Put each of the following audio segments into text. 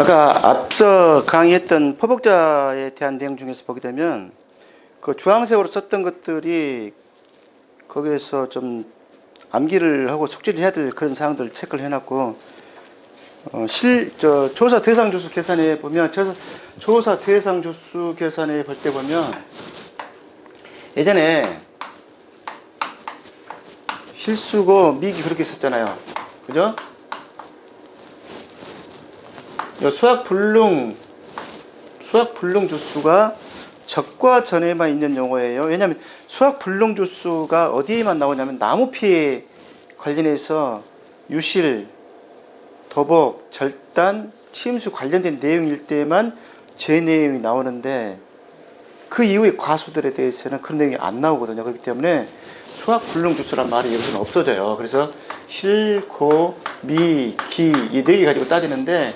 아까 앞서 강의했던 포복자에 대한 내용 중에서 보게 되면 그 주황색으로 썼던 것들이 거기에서 좀 암기를 하고 숙지를 해야 될 그런 사항들 체크를 해놨고, 조사 대상 주수 계산에 보면, 조사 대상 주수 계산에 볼 때 보면, 예전에 실수고 미기 그렇게 썼잖아요. 그죠? 수학 불능 주수가 적과 전에만 있는 용어예요. 왜냐하면 수학 불능 주수가 어디에만 나오냐면 나무 피해 관련해서 유실, 도복, 절단, 침수 관련된 내용일 때만 제 내용이 나오는데, 그 이후의 과수들에 대해서는 그런 내용이 안 나오거든요. 그렇기 때문에 수학 불능 주수란 말이 여기서는 없어져요. 그래서 실, 고, 미, 기 이 네 개 가지고 따지는데,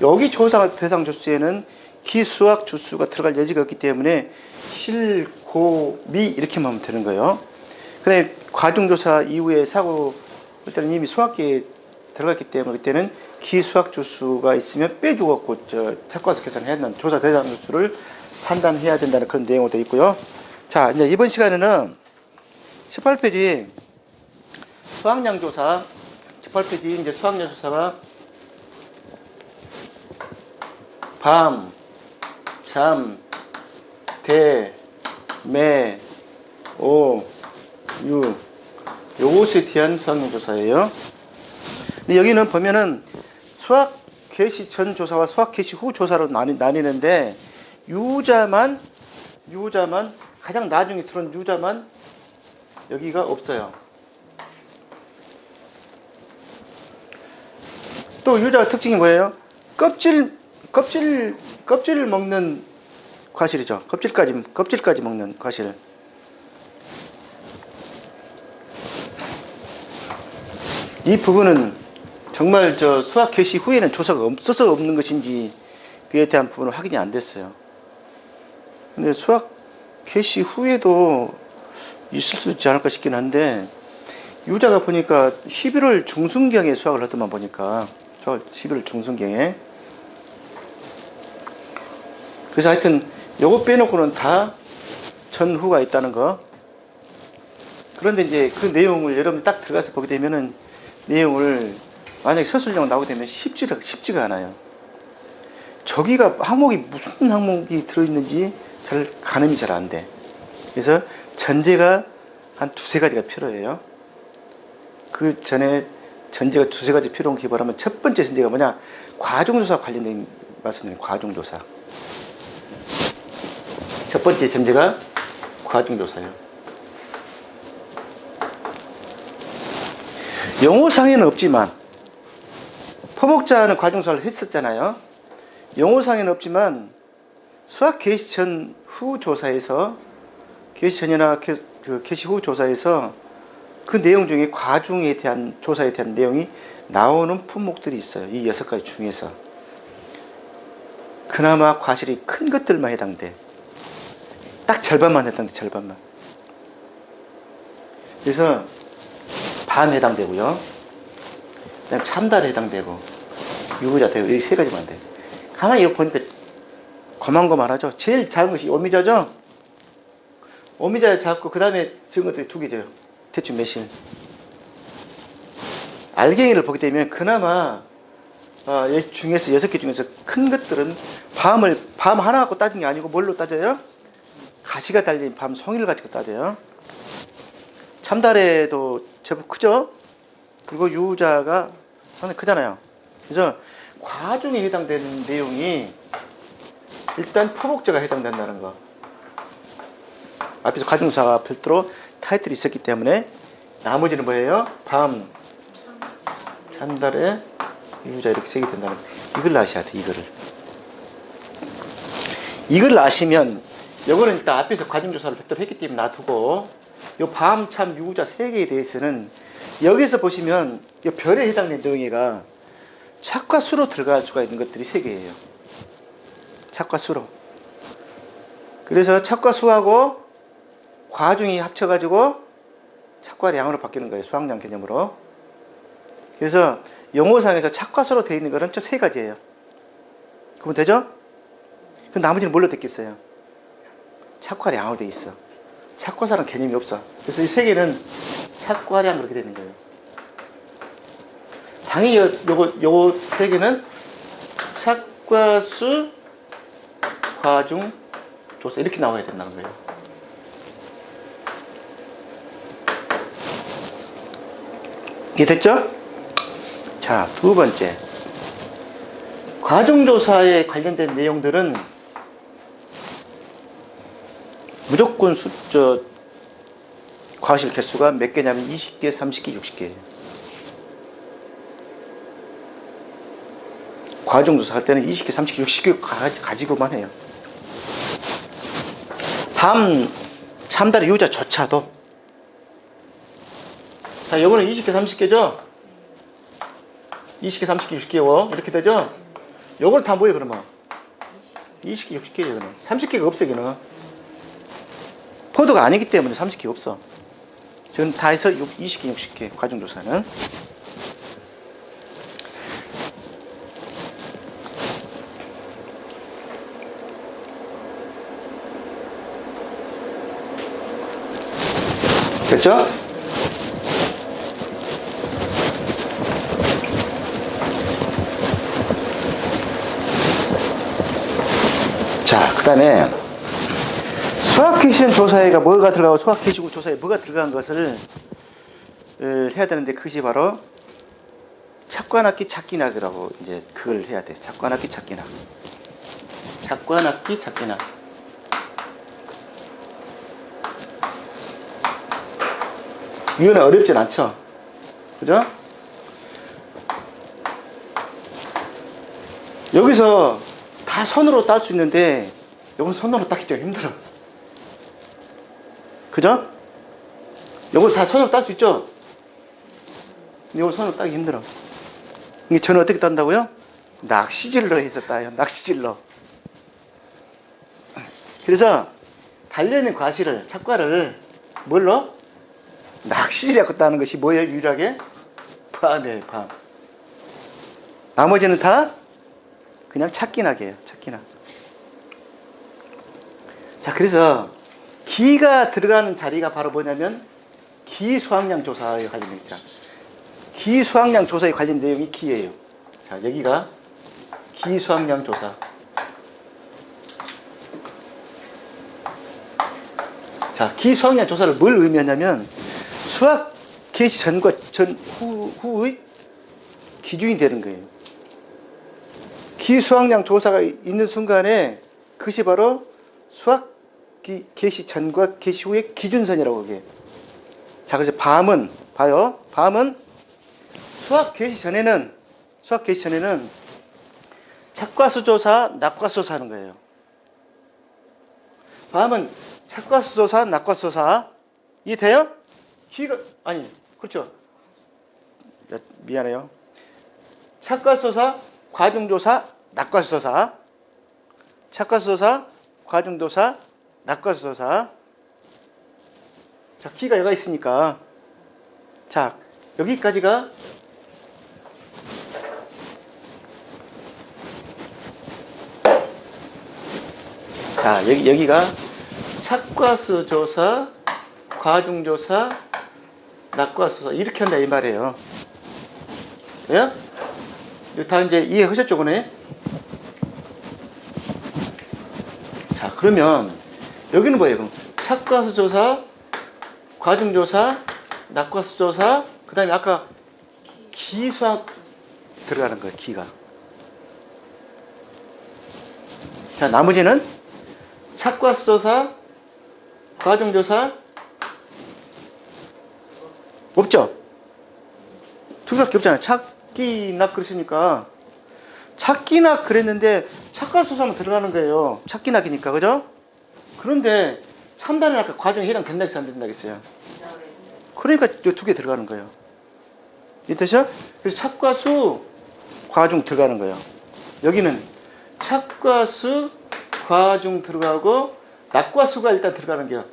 여기 조사 대상 주수에는 기, 수학 주수가 들어갈 여지가 없기 때문에 실, 고, 미 이렇게만 하면 되는 거예요. 근데 과중조사 이후에 사고 볼 때는 이미 수학계에 들어갔기 때문에 그때는 기, 수학 주수가 있으면 빼주고 착과수 계산해야 된다는 조사 대상 주수를 판단해야 된다는 그런 내용으로 되어 있고요. 자, 이제 이번 시간에는 18페이지 수학량 조사, 18페이지 이제 수학량 조사가 밤, 잠, 대, 매, 오, 유 요것에 대한 수학량 조사예요. 근데 여기는 보면은 수학 개시 전 조사와 수학 개시 후 조사로 나뉘는데, 유자만 가장 나중에 들어온 유자만 여기가 없어요. 또 유자 특징이 뭐예요? 껍질을 먹는 과실이죠. 껍질까지 먹는 과실. 이 부분은 정말 수학 개시 후에는 조사가 없어서 없는 것인지 그에 대한 부분은 확인이 안 됐어요. 근데 수학 개시 후에도 있을 수 있지 않을까 싶긴 한데, 유자가 보니까 11월 중순경에 수학을 하더만 보니까, 11월 중순경에. 그래서 하여튼 요거 빼놓고는 다 전후가 있다는 거. 그런데 이제 그 내용을 여러분들 딱 들어가서 보게 되면은 내용을 만약에 서술형 나오게 되면 쉽지가 않아요. 저기가 항목이 무슨 항목이 들어있는지 가늠이 잘 안 돼. 그래서 전제가 한 두세 가지가 필요해요. 그 전에 전제가 두세 가지 필요한 게 뭐라면, 첫 번째 전제가 뭐냐? 과중조사 관련된 말씀드려요. 과중조사. 첫 번째 전제가 과중조사예요. 용어상에는 없지만, 포복자는 과중조사를 했었잖아요. 용어상에는 없지만 수학 개시 전 후 조사에서, 개시 전이나 개시 후 조사에서 그 내용 중에 과중에 대한 조사에 대한 내용이 나오는 품목들이 있어요. 이 6가지 중에서 그나마 과실이 큰 것들만 해당돼. 딱 절반만 해당돼. 절반만. 그래서 밤 해당되고요, 그다음 참달에 해당되고, 유구자 되고, 이 세 가지만 돼. 가만히 이거 보니까 고만고만하죠. 제일 작은 것이 오미자죠. 오미자에 작고, 그 다음에 적은 것들이 두 개죠. 대충 매실. 알갱이를 보게 되면 그나마 중에서 6개 중에서 큰 것들은 밤 하나 갖고 따진 게 아니고 뭘로 따져요? 가시가 달린 밤 송이를 가지고 따져요. 참달에도 제법 크죠? 그리고 유자가 상당히 크잖아요. 그래서 과중에 해당되는 내용이 일단 포복자가 해당된다는 거. 앞에서 과중조사가 별도로 타이틀이 있었기 때문에, 나머지는 뭐예요? 밤, 참달에, 유자 이렇게 세개 된다는 거. 이걸 아셔야 돼. 이걸 아시면, 요거는 일단 앞에서 과중조사를 별도로 했기 때문에 놔두고, 요 밤, 참, 유자 세 개에 대해서는 여기서 보시면 요 별에 해당되는 내용이가 착과 수로 들어갈 수가 있는 것들이 세 개예요. 착과 수로. 그래서 착과 수하고 과중이 합쳐가지고 착과량으로 바뀌는 거예요. 수학량 개념으로. 그래서 용어상에서 착과 수로 되어 있는 거는 저 세 가지예요. 그러면 되죠? 그 나머지는 뭘로 됐겠어요? 착과량으로 돼 있어. 착과사랑 개념이 없어. 그래서 이 세 개는 착과량 그렇게 되는 거예요. 당연히 요거 세 개는 착과수, 과중, 조사 이렇게 나와야 된다는 거예요. 이해됐죠? 자, 두 번째. 과중조사에 관련된 내용들은 무조건 과실 개수가 몇 개냐면 20개, 30개, 60개예요. 과중조사 할 때는 20개, 30개, 60개 가지고만 해요. 참다리 유자조차도. 자, 요거는 20개, 30개죠? 20개, 30개, 60개, 이렇게 되죠? 요걸 다 뭐예요, 그러면? 20개, 60개예요, 그러면. 30개가 없어, 여기는. 포도가 아니기 때문에 30개 없어. 지금 다 해서 20개, 60개, 과중조사는. 됐죠? 자, 그 다음에 수학기시전 조사에가 뭐가 들어가고 수학기시고 조사에 뭐가 들어간 것을 해야 되는데 그것이 바로 착관학기 찾기낙이라고 이제 그걸 해야 돼. 착관학기 찾기낙. 착관학기 찾기낙. 이거는 어렵진 않죠. 그죠? 여기서 다 손으로 딸 수 있는데 이건 손으로 따기 좀 힘들어. 그죠? 이걸 다 손으로 딸 수 있죠? 이걸 손으로 따기 힘들어. 이게 저는 어떻게 딴다고요? 낚시질로 해서 따요. 낚시질로. 그래서 달려있는 과실을, 착과를 뭘로? 낚시질하고 따는 것이 뭐예요? 유일하게? 밤이에요, 밤. 나머지는 다 그냥 찾기낙이에요. 찾기낙. 자, 그래서 기가 들어가는 자리가 바로 뭐냐면 기수학량 조사에 관련된 있죠. 기수학량 조사에 관련된 내용이 기예요. 자, 여기가 기수학량 조사. 자, 기수학량 조사를 뭘 의미하냐면 수학 개시 전과 후의 기준이 되는 거예요. 기수학량 조사가 있는 순간에 그것이 바로 수학 개시 전과 개시 후의 기준선이라고 그게. 자, 그래서 밤은 봐요. 밤은 수학 개시 전에는 착과수 조사, 낙과수 조사 하는 거예요. 밤은 착과수 조사, 낙과수 조사. 이해돼요? 기가 아니 그렇죠. 미안해요. 착과수 조사, 과중조사, 낙과수 조사. 착과수 조사, 과중조사, 낙과수 조사. 자, 기가 여기가 있으니까. 자, 여기까지가 자, 여기가 착과수 조사, 과중조사, 낙과수 조사 이렇게 한다 이 말이에요. 예? 이거 다 이제 이해하셨죠, 그네? 자, 그러면 여기는 뭐예요? 그럼 착과수 조사, 과중조사, 낙과수 조사, 그 다음에 아까 기수학 들어가는 거예요, 기가. 자, 나머지는 착과수 조사, 과중조사 없죠? 두 개밖에 없잖아요. 찾기낙 그랬으니까 찾기낙 그랬는데 착과수 조사는 들어가는 거예요. 찾기낙이니까, 그죠? 그런데 참단은 아까 과정에 해당된다겠어요, 안 된다겠어요? 그러니까 이 두 개 들어가는 거예요. 이 뜻이요? 그래서 착과수, 과중 들어가는 거예요. 여기는 착과수, 과중 들어가고 낙과수가 일단 들어가는 게요.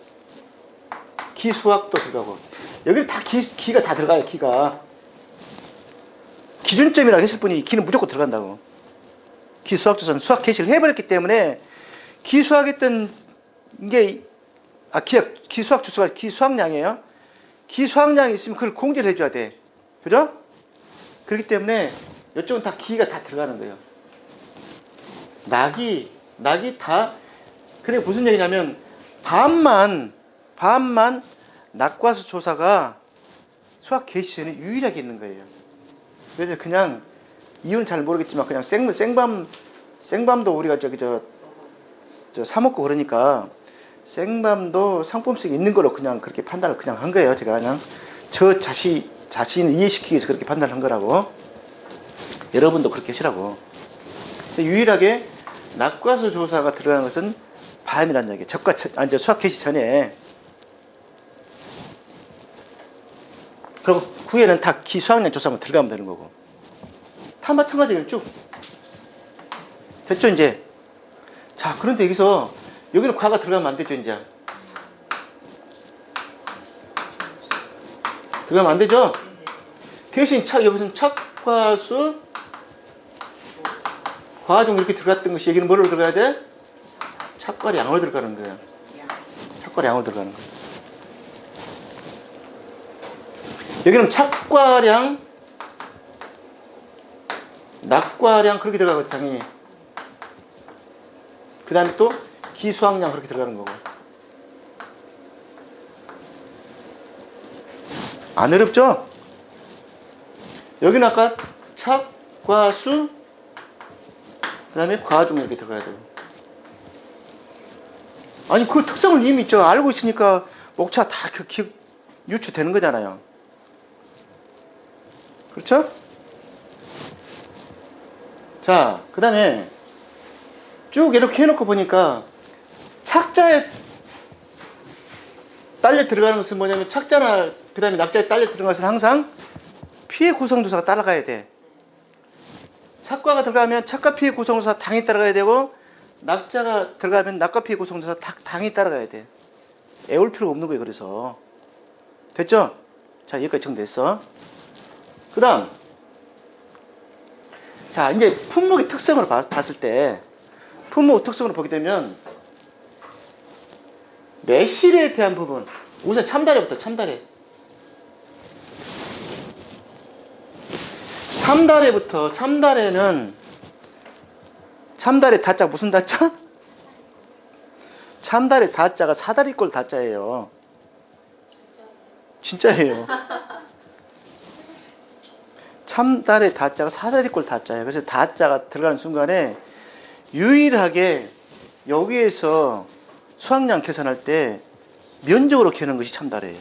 기수학도 들어가고. 여기는 다 기가 다 들어가요, 기가. 기준점이라고 했을 뿐이 기는 무조건 들어간다고. 기수학조사는 수학 개시를 해버렸기 때문에 기수학했던 게 기수학 주수가 기수학량이에요. 기수학량이 있으면 그걸 공제를 해줘야 돼. 그죠? 그렇기 때문에 이쪽은 다 기가 다 들어가는 거예요. 낙이 다. 그래 무슨 얘기냐면 반만 낙과수 조사가 수학 개시 전에 유일하게 있는 거예요. 그래서 그냥 이유는 잘 모르겠지만 그냥 생밤도 우리가 사 먹고 그러니까 생밤도 상품성이 있는 걸로 그냥 그렇게 판단을 그냥 한 거예요. 제가 그냥 저 자신을 이해시키기 위해서 그렇게 판단을 한 거라고. 여러분도 그렇게 하시라고. 유일하게 낙과수 조사가 들어가는 것은 밤이라는 얘기예요. 수학 개시 전에. 그리고 후에는 다 기수학량 조사만 들어가면 되는 거고. 다 마찬가지예요. 쭉. 됐죠, 이제? 자, 그런데 여기는 과가 들어가면 안 되죠, 이제? 들어가면 안 되죠? 대신 여기서는 착과수, 과중 이렇게 들어갔던 것이 여기는 뭐로 들어가야 돼? 착과량으로 들어가는 거예요. 착과량으로 들어가는 거예요. 여기는 착과량, 낙과량 그렇게 들어가고 당연히. 그 다음에 또 기수학량 그렇게 들어가는 거고. 안 어렵죠? 여기는 아까 착, 과, 수, 그 다음에 과중 이렇게 들어가야 돼요. 아니 그 특성을 이미 알고 있으니까 목차 다 유추되는 거잖아요. 그렇죠? 자, 그 다음에 쭉 이렇게 해놓고 보니까 착자에 딸려 들어가는 것은 뭐냐면 착자나 그 다음에 낙자에 딸려 들어가는 것은 항상 피해 구성조사가 따라가야 돼. 착과가 들어가면 착과 피해 구성조사 당연히 따라가야 되고 낙자가 들어가면 낙과 피해 구성조사 당연히 따라가야 돼. 애울 필요가 없는 거예요. 그래서 됐죠? 자, 여기까지 정리됐어. 그 다음 자, 이제 품목의 특성으로 봤을 때 품목 특성으로 보게 되면 매실에 대한 부분 우선 참다래부터 참다래 참다래는 참다래 다자 무슨 다자? 참다래 다자가 사다리꼴 다자예요. 진짜예요. 참다래 다자가 사다리꼴 다자예요. 그래서 다자가 들어가는 순간에 유일하게 여기에서 수학량 계산할 때 면적으로 계는 것이 참다래예요.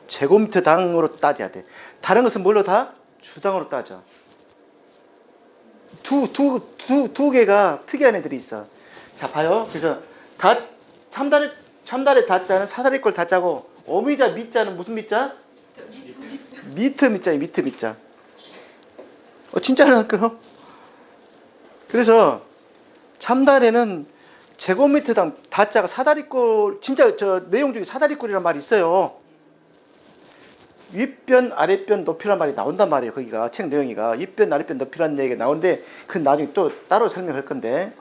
제곱미터 당으로 따져야 돼. 다른 것은 뭘로 다? 주당으로 따져. 두 개가 특이한 애들이 있어. 자, 봐요. 그래서 참다래 다자는 사다리꼴 다자고 어미자 미자는 무슨 미자? 미터 미자예요. 미터 미자. 진짜라니까요. 그래서 참다래는 제곱미터당 다자가 사다리꼴, 진짜 내용 중에 사다리꼴이란 말이 있어요. 윗변 아랫변 높이란 말이 나온단 말이에요. 거기가 책 내용이가 윗변 아랫변 높이라는 얘기가 나오는데 그건 나중에 또 따로 설명할 건데.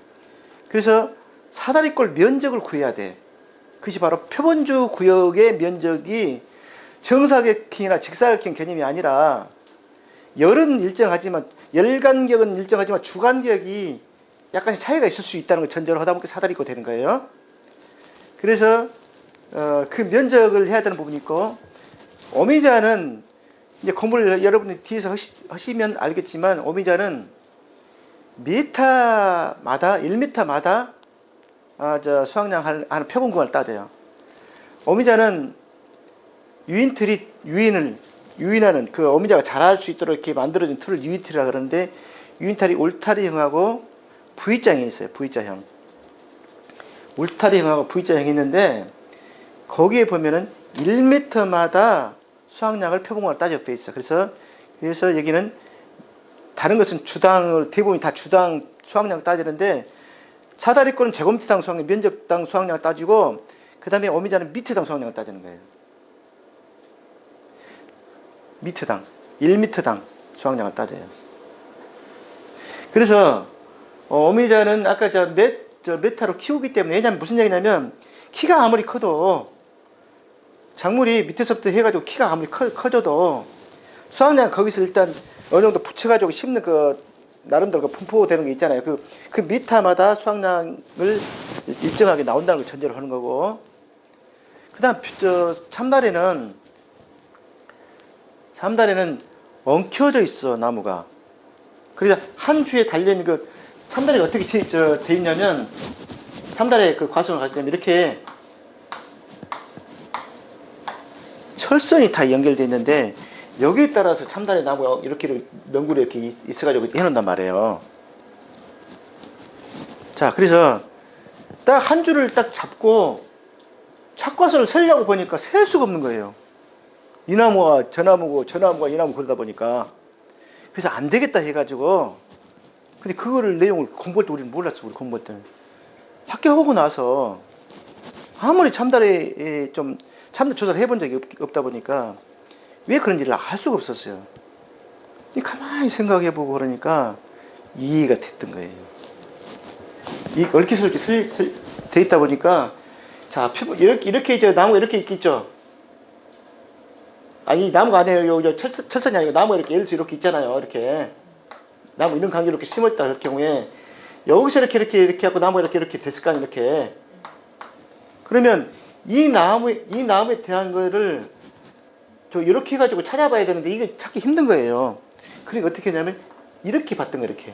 그래서 사다리꼴 면적을 구해야 돼. 그것이 바로 표본주 구역의 면적이 정사각형이나 직사각형 개념이 아니라 열은 일정하지만 열간격은 일정하지만 주간격이 약간의 차이가 있을 수 있다는 걸 전제로 하다 보니까 사다리꼴 되는 거예요. 그래서 그 면적을 해야 되는 부분이 있고 오미자는 이제 공부를 여러분이 뒤에서 하시면 알겠지만 오미자는 미터마다 1m마다 수학량 하는 표본구간을 따져요. 오미자는 유인하는 그 오미자가 자랄 수 있도록 이렇게 만들어진 툴을 유인틀이라고 그러는데 유인틀이 울타리형하고 V자형이 있어요. V자형. 울타리형하고 V자형이 있는데 거기에 보면은 1m마다 수학량을 표본구간으로 따지게 되어 있어. 그래서 여기는 다른 것은 주당을 대부분 다 주당 수학량 따지는데 사다리꼴은 제곱미터당 수학량, 면적당 수학량을 따지고 그 다음에 오미자는 미터당 수학량을 따지는 거예요. 미터당, 1m당 수학량을 따져요. 그래서 어미자는 아까 저 메타로 키우기 때문에, 왜냐면 무슨 얘기냐면 키가 아무리 커도 작물이 밑에서부터 해가지고 키가 아무리 커져도 수확량 거기서 일단 어느 정도 붙여가지고 심는 그 나름대로 분포되는 게 있잖아요. 그 미타마다 수확량을 일정하게 나온다는 걸 전제로 하는 거고. 그다음 참다래는 엉켜져 있어, 나무가. 그래서 한 주에 달려있는 그 참다래가 어떻게 돼 있냐면, 참다래 그 과수를 갈 때는 이렇게 철선이 다 연결되어 있는데, 여기에 따라서 참다래 나무가 이렇게 넝굴에 이렇게 있어가지고 해놓는단 말이에요. 자, 그래서 딱 한 줄을 딱 잡고 착과수를 세려고 보니까 셀 수가 없는 거예요. 이 나무가 저 나무고 저 나무가 이 나무 그러다 보니까. 그래서 안 되겠다 해가지고, 근데 그거를 내용을 공부할 때 우리는 몰랐어. 우리 공부할 때는 합격하고 나서 아무리 참다래 조사를 해본 적이 없다 보니까 왜 그런지를 알 수가 없었어요. 가만히 생각해보고 그러니까 이해가 됐던 거예요. 이 얽히설키 돼 있다 보니까, 자, 이렇게 이제 나무가 이렇게 있겠죠. 아니, 나무가 아니에요. 철선이 아니고 나무가 이렇게 예를 들어 이렇게 있잖아요. 이렇게 나무 이런 관계로 이렇게 심었다 할 경우에 여기서 이렇게 하고 나무가 이렇게 됐을 거 아니에요. 이렇게. 그러면 이 나무에 대한 거를 이렇게 해가지고 찾아봐야 되는데 이게 찾기 힘든 거예요. 그러니까 어떻게 하냐면 이렇게 봤던 거예요. 이렇게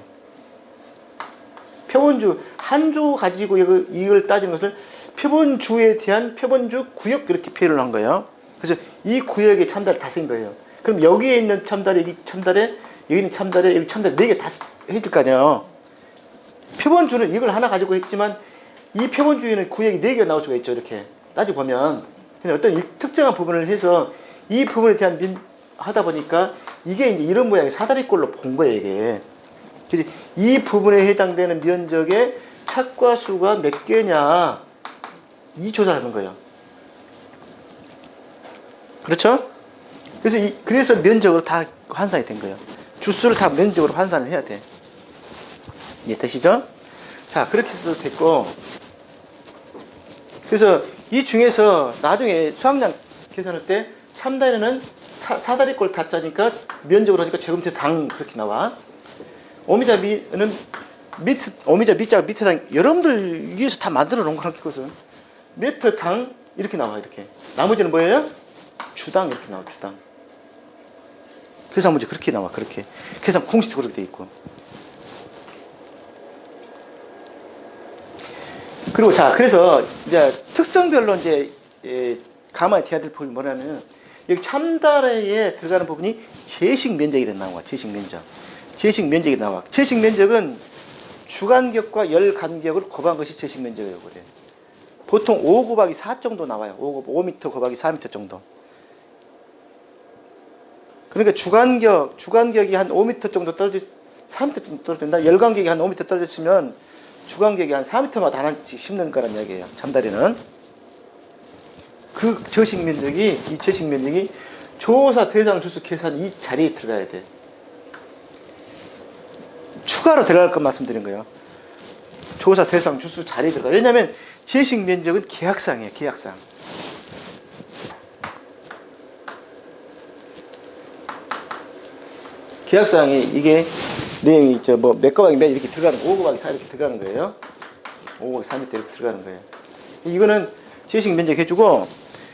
표본주 한 주 가지고 이걸 따지는 것을 표본주에 대한 표본주 구역 이렇게 표현을 한 거예요. 그래서 이 구역에 참다래 다 쓴 거예요. 그럼 여기에 있는 참다래, 여기 참다래, 여기 있는 참다래, 여기 참다래 4개 다 해줄 거 아니에요. 표본주는 이걸 하나 가지고 했지만 이 표본주에는 구역이 4개가 나올 수가 있죠. 이렇게 따지고 보면 어떤 특정한 부분을 해서 이 부분에 대한 하다 보니까 이게 이제 이런 모양의 사다리꼴로 본 거예요. 이게. 그래서 이 부분에 해당되는 면적의 착과수가 몇 개냐, 이 조사를 하는 거예요. 그렇죠? 그래서 면적으로 다 환산이 된 거예요. 주수를 다 면적으로 환산을 해야 돼. 되시죠? 자, 그렇게 해서 됐고, 그래서 이 중에서 나중에 수확량 계산할 때 참다래는 사다리꼴 다 짜니까 면적으로 하니까 제곱미터 당 그렇게 나와. 오미자 미는 오미자 미자가 밑에 당, 여러분들 위에서 다 만들어 놓은 거랑 그것은 미터 당 이렇게 나와. 이렇게. 나머지는 뭐예요? 주당 이렇게 나와. 주당. 계산 문제 그렇게 나와. 그렇게 계산 공식도 그렇게 돼 있고. 그리고 자, 그래서 이제 특성별로 이제 가만히 돼야 될 부분이 뭐냐면, 여기 참다래에 들어가는 부분이 제식 면적이라는 나와. 제식 면적. 제식 면적이 나와. 제식 면적은 주간격과 열 간격을 곱한 것이 제식 면적이라고 그래. 보통 5 곱하기 4 정도 나와요. 5m 곱하기 4m 정도. 그러니까 주간격이 한 5m 정도 4m 정도 떨어진다. 열 간격이 한 5m 떨어졌으면 주간격이 한 4m마다 하나씩 심는 거란 이야기예요. 참다리는. 이 제식 면적이 조사 대상 주수 계산 이 자리에 들어가야 돼. 추가로 들어갈 것 말씀드린 거예요. 조사 대상 주수 자리에 들어가. 왜냐하면 제식 면적은 계약상이에요. 계약상. 계약상이 이게 내용이 몇 곱하기 몇 이렇게 들어가는, 5 곱하기 4 이렇게 들어가는 거예요. 5 곱하기 4m 이렇게 들어가는 거예요. 이거는 제식 면적 해주고,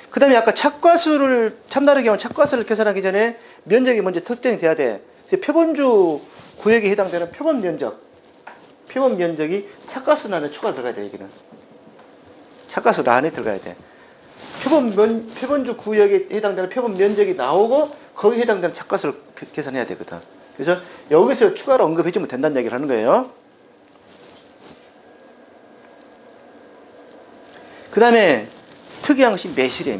그 다음에 아까 참다래 경우 착과수를 계산하기 전에 면적이 먼저 특정이 돼야 돼. 표본주 구역에 해당되는 표본 면적이 착과수 안에 추가 들어가야 돼. 여기는 착과수 안에 들어가야 돼. 표본주 구역에 해당되는 표본 면적이 나오고 거기에 해당되는 착과수를 계산해야 되거든. 그래서 여기서 추가로 언급해주면 된다는 얘기를 하는 거예요. 그 다음에 특이한 것이 매실이에요.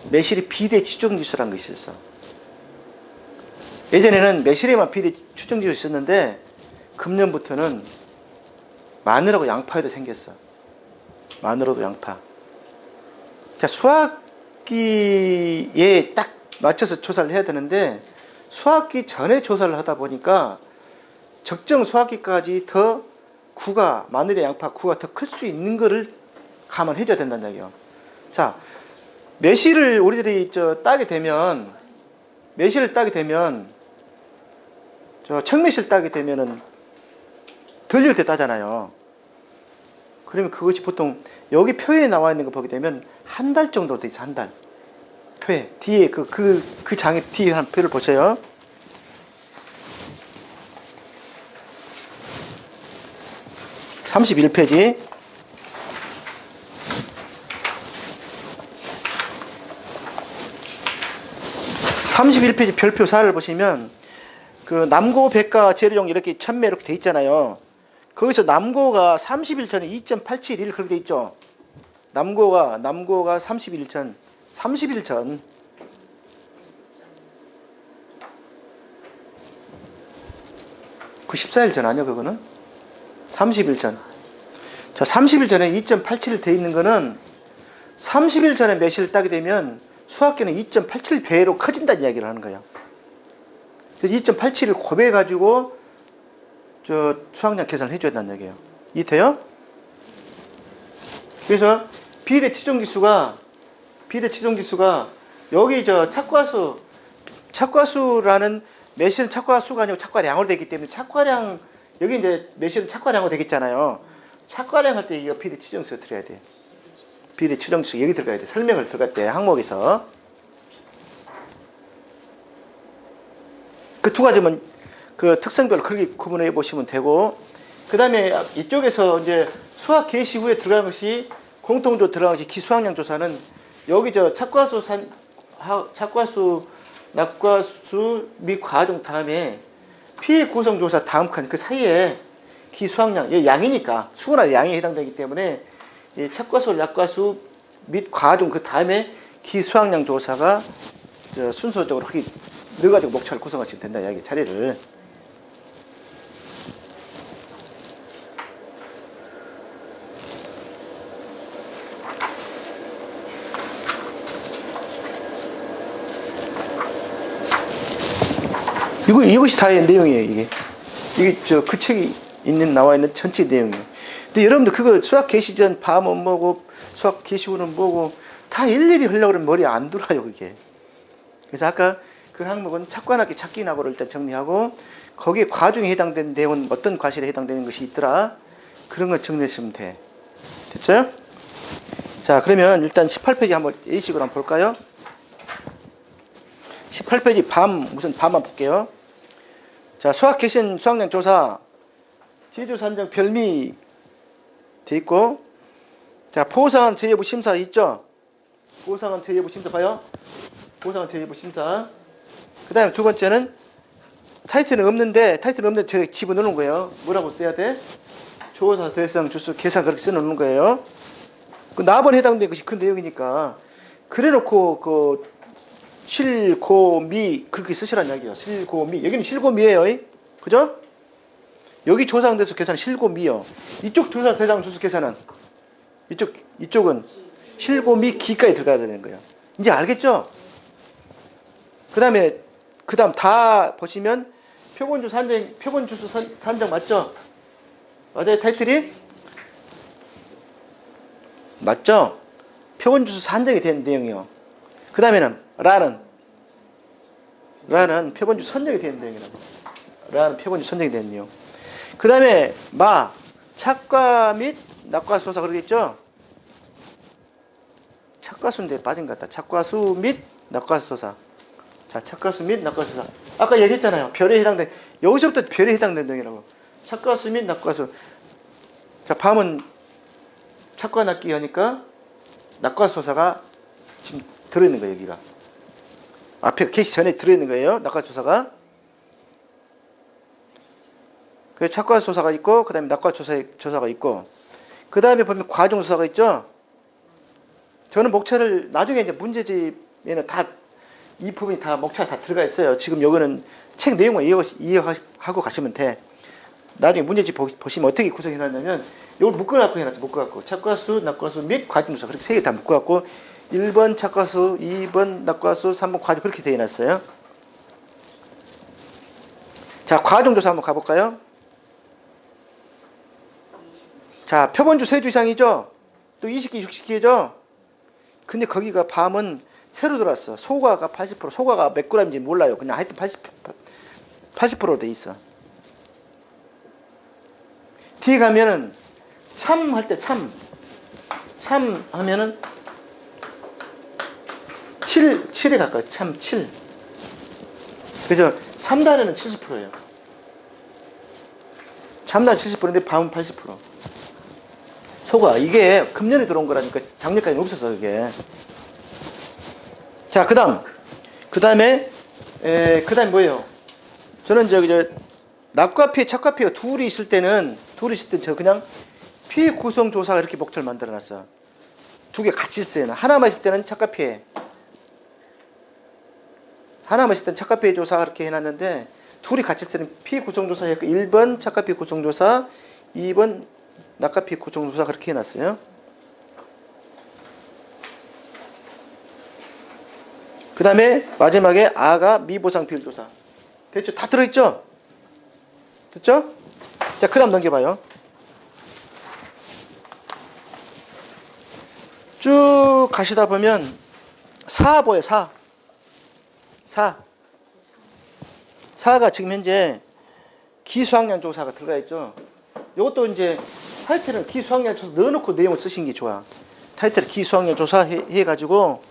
매실이 비대 추정지수라는 것이 있었어. 예전에는 매실에만 비대 추정지수 있었는데 금년부터는 마늘하고 양파에도 생겼어. 마늘하고 양파. 자, 수확기에 딱 맞춰서 조사를 해야 되는데 수확기 전에 조사를 하다 보니까 적정 수확기까지 더 구가, 마늘의 양파 구가 더 클 수 있는 거를 감안해 줘야 된다는 얘기예요. 자, 매실을 우리들이 따게 되면, 매실을 따게 되면, 청매실 따게 되면은 덜 익을 때 따잖아요. 그러면 그것이 보통 여기 표에 나와 있는 거 보게 되면 한 달 정도 돼 있어, 한 달. 표에. 뒤에 그 장에 뒤에 한 표를 보세요. (31페이지) 31페이지 별표 4를 보시면 그 남고 백과 재료종 이렇게 천매 이렇게 돼 있잖아요. 거기서 남고가 30일 전에 2.871 그렇게 돼 있죠. 남고가 30일 전, 30일 전. 그 14일 전 아니야 그거는? 30일 전. 자, 30일 전에 2.87 돼 있는 거는 30일 전에 매실을 따게 되면 수확기는 2.87배로 커진다는 이야기를 하는 거예요. 2.87을 곱해 가지고 수확량 계산을 해줘야 된다는 얘기예요. 이해돼요? 그래서 비례 치중지수가 여기 착과수라는 매실은 착과수가 아니고 착과량으로 되기 때문에 착과량, 여기 이제 매실은 착과량으로 되겠잖아요. 착과량 할 때 이거 비례 치중지수 들어야 돼. 비례 치중지수 여기 들어가야 돼. 설명을 들어갈 때 항목에서. 그 두 가지만 그 특성별로 그렇게 구분해 보시면 되고, 그 다음에 이쪽에서 이제 수확 개시 후에 들어가는 것이 공통적으로 들어가는 것이 기수확량 조사는 여기 착과수, 낙과수 및 과종 다음에 피해 구성 조사 다음 칸 그 사이에 기수확량, 이게 양이니까 수나 양에 해당되기 때문에 이 착과수, 낙과수 및 과종 그 다음에 기수확량 조사가 순서적으로 그렇게 넣어가지고 목차를 구성하시면 된다 이야기 자리를. 이것이 다의 내용이에요, 이게. 그 책이 나와 있는 전체 내용이에요. 근데 여러분들 그거 수학 개시 전 밤은 뭐고, 수학 개시 후는 뭐고, 다 일일이 하려고 그러면 머리에 안 들어요, 그게. 그래서 아까 그 항목은 착관하기 찾기나고를 일단 정리하고, 거기에 과중에 해당되는 내용은 어떤 과실에 해당되는 것이 있더라. 그런 걸 정리하시면 돼. 됐죠? 자, 그러면 일단 18페이지 한번 A식으로 한번 볼까요? 18페이지 우선 밤만 볼게요. 자, 수학 개신 수확량 조사, 제조 산정 별미 돼 있고, 자, 포상한 재예부 심사 있죠? 포상한 재예부 심사 봐요. 포상한 재예부 심사. 그 다음에 두 번째는 타이틀은 없는데 저기 집어넣는 거예요. 뭐라고 써야 돼? 조사 대상 주수 계산 그렇게 써놓는 거예요. 그 나번에 해당된 것이 그 내용이니까 그래 놓고 실고미 그렇게 쓰시란 이야기예요. 실고미. 여기는 실고미예요. 그죠? 여기 조사상 대수 계산은 실고미요. 이쪽 조사 대상 주수 계산은 이쪽은 실고미 기까지 들어가야 되는 거예요. 이제 알겠죠? 그다음 다 보시면 표본주수 산정 맞죠? 맞아요, 타이틀이? 맞죠? 표본주수 산정이 된 내용이요. 그 다음에는 라는 표본주수 선정이 된 내용이라고. 라는 표본주수 선정이 된 내용. 그 다음에 착과 및 낙과수 조사 그러겠죠? 착과수인데 빠진 것 같다. 착과수 및 낙과수 조사. 자, 착과수 및 낙과수 조사. 아까 얘기했잖아요. 별에 해당된, 여기서부터 별에 해당된 내용이라고. 착과수 및 낙과수. 자, 밤은 착과 낙기 하니까 낙과수 조사가 지금 들어있는 거예요, 여기가. 앞에 개시 전에 들어있는 거예요, 낙과수 조사가. 그 착과수 조사가 있고, 그 다음에 낙과수 조사가 있고, 그 다음에 보면 과종 조사가 있죠. 저는 목차를 나중에 이제 문제집에는 이 부분이 다 목차가 다 들어가 있어요. 지금 요거는 책 내용을 이해하고 가시면 돼. 나중에 문제집 보시면 어떻게 구성해 놨냐면 이걸 묶어갖고 해놨죠. 묶어갖고 착과수, 낙과수 및 과중조사 그렇게 세 개 다 묶어갖고 1번 착과수, 2번 낙과수, 3번 과중 그렇게 되어 놨어요. 자, 과중조사 한번 가볼까요? 자, 표본주 3주 이상이죠? 또 20기, 60기죠? 근데 거기가 밤은 새로 들어왔어. 소가가 80%, 소가가 몇 g인지 몰라요. 그냥 하여튼 80%로 돼 있어. 뒤에 가면은 참 할 때 참 하면은 7에 가까워. 참 7. 그래서 참다래는 70%예요. 참다래 70%인데 밤은 80%. 소가 이게 금년에 들어온 거라니까 작년까지는 없었어 그게. 자, 그다음에 뭐예요? 저는 납과 피해, 착과 피해가 둘이 있을 때는 저 그냥 피해 구성 조사가 이렇게 목차를 만들어 놨어. 두 개 같이 있을 때는. 하나만 있을 때는 착과 피해. 하나만 있을 때는 착과 피해 조사가 이렇게 해놨는데 둘이 같이 있을 때는 피해 구성 조사 했고 1번 착과 피해 구성 조사, 2번 납과 피해 구성 조사 그렇게 해놨어요. 그 다음에 마지막에 아가 미보상 비율 조사. 됐죠? 다 들어있죠? 됐죠? 자, 그 다음 넘겨봐요. 쭉 가시다 보면 보여요. 4가 지금 현재 기수학량 조사가 들어가 있죠. 이것도 이제 타이틀은 기수학량 조사 넣어놓고 내용을 쓰시는 게 좋아. 타이틀 기수학량 조사 해가지고